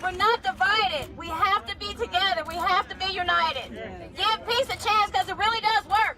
We're not divided. We have to be together. We have to be united. Give peace a chance because it really does work.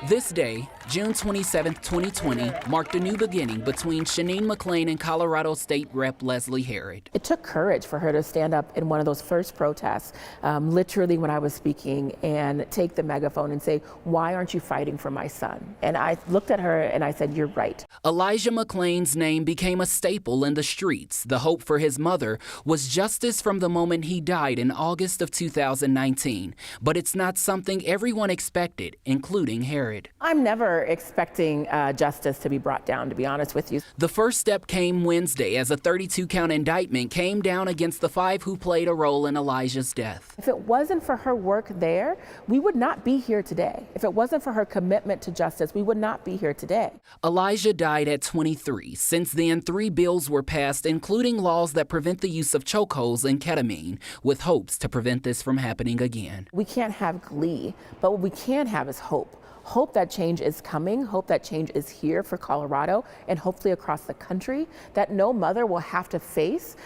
This day, June 27, 2020, marked a new beginning between Shanine McClain and Colorado State Rep. Leslie Herod. It took courage for her to stand up in one of those first protests, literally when I was speaking, and take the megaphone and say, "Why aren't you fighting for my son?" And I looked at her and I said, "You're right." Elijah McClain's name became a staple in the streets. The hope for his mother was justice from the moment he died in August of 2019. But it's not something everyone expected, including Herod. I'm never expecting justice to be brought down, to be honest with you. The first step came Wednesday as a 32-count indictment came down against the 5 who played a role in Elijah's death. If it wasn't for her work there, we would not be here today. If it wasn't for her commitment to justice, we would not be here today. Elijah died at 23. Since then, 3 bills were passed, including laws that prevent the use of chokeholds and ketamine, with hopes to prevent this from happening again. We can't have glee, but what we can have is hope. Hope that change is coming, hope that change is here for Colorado and hopefully across the country, that no mother will have to face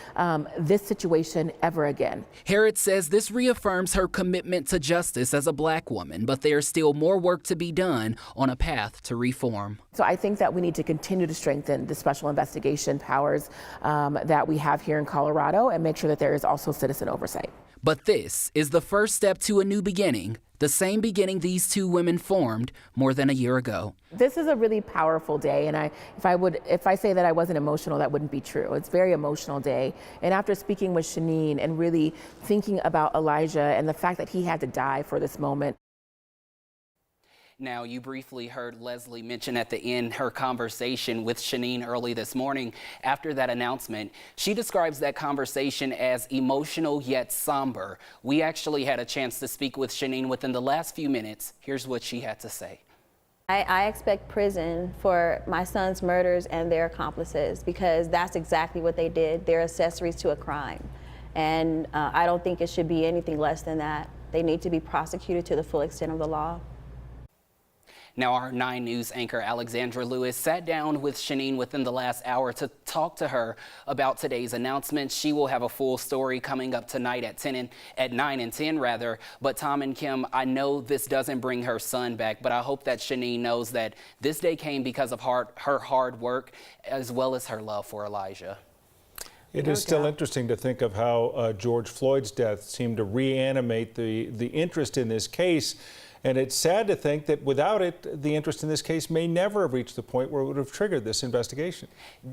this situation ever again. Herod says this reaffirms her commitment to justice as a Black woman, but there's still more work to be done on a path to reform. So I think that we need to continue to strengthen the special investigation powers that we have here in Colorado and make sure that there is also citizen oversight. But this is the first step to a new beginning, the same beginning these 2 women formed more than a year ago. This is a really powerful day, and if I say that I wasn't emotional, that wouldn't be true. It's a very emotional day. And after speaking with Shanine and really thinking about Elijah and the fact that he had to die for this moment. Now, you briefly heard Leslie mention at the end her conversation with Shanine early this morning. After that announcement, she describes that conversation as emotional yet somber. We actually had a chance to speak with Shanine within the last few minutes. Here's what she had to say. I expect prison for my son's murders and their accomplices because that's exactly what they did. They're accessories to a crime. And I don't think it should be anything less than that. They need to be prosecuted to the full extent of the law. Now, our 9 News anchor Alexandra Lewis sat down with Shanine within the last hour to talk to her about today's announcement. She will have a full story coming up tonight at 9 and 10 rather. But Tom and Kim, I know this doesn't bring her son back, but I hope that Shanine knows that this day came because of her hard work as well as her love for Elijah. It is still interesting to think of how George Floyd's death seemed to reanimate the interest in this case. And it's sad to think that without it, the interest in this case may never have reached the point where it would have triggered this investigation.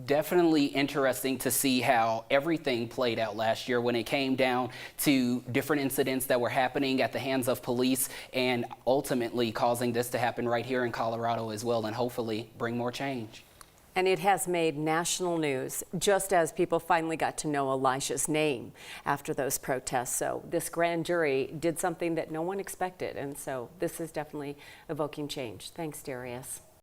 Definitely interesting to see how everything played out last year when it came down to different incidents that were happening at the hands of police and ultimately causing this to happen right here in Colorado as well, and hopefully bring more change. And it has made national news, just as people finally got to know Elijah's name after those protests. So this grand jury did something that no one expected, and so this is definitely evoking change. Thanks, Darius.